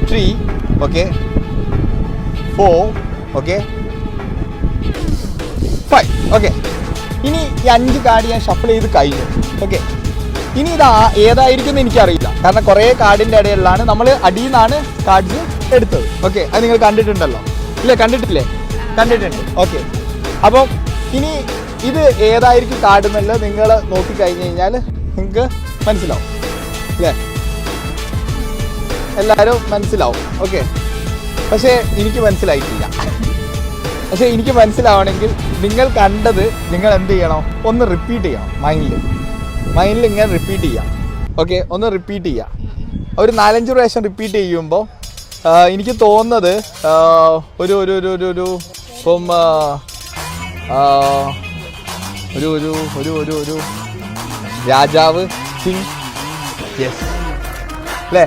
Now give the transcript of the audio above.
3, okay, 4, okay, 5, okay. ഇനി ഈ 5 card ഞാൻ ഷഫിൾ ചെയ്ത് കഴിഞ്ഞു. ഓക്കെ, ഇനി ഇതാ ഏതായിരിക്കും എന്ന് എനിക്കറിയില്ല, കാരണം കുറേ കാർഡിൻ്റെ ഇടയിലാണ് നമ്മൾ അടിയിൽ നിന്നാണ് കാർഡ്സ് എടുത്തത്. ഓക്കെ, അത് നിങ്ങൾ കണ്ടിട്ടുണ്ടല്ലോ ഇല്ലേ? കണ്ടിട്ടില്ലേ? കണ്ടിട്ടുണ്ട്. ഓക്കെ, അപ്പം ഇനി ഇത് ഏതായിരിക്കും കാർഡ് എന്നുള്ളത് നിങ്ങൾ നോക്കിക്കഴിഞ്ഞ് കഴിഞ്ഞാൽ നിങ്ങൾക്ക് മനസ്സിലാവും അല്ലേ? എല്ലാവരും മനസ്സിലാവും. ഓക്കെ, പക്ഷേ എനിക്ക് മനസ്സിലായിട്ടില്ല. പക്ഷേ എനിക്ക് മനസ്സിലാവണമെങ്കിൽ നിങ്ങൾ കണ്ടത് നിങ്ങൾ എന്ത് ചെയ്യണം? ഒന്ന് റിപ്പീറ്റ് ചെയ്യണം മൈൻഡിൽ ഇങ്ങനെ റിപ്പീറ്റ് ചെയ്യാം. ഓക്കെ, ഒന്ന് റിപ്പീറ്റ് ചെയ്യാം. ഒരു 4-5 പ്രാവശ്യം റിപ്പീറ്റ് ചെയ്യുമ്പോൾ എനിക്ക് തോന്നുന്നത് ഒരു ഒരു ഒരു ഒരു ഒരു ഇപ്പം ഒരു ഒരു ഒരു ഒരു ഒരു രാജാവ് കിങ്, യെസ് അല്ലേ?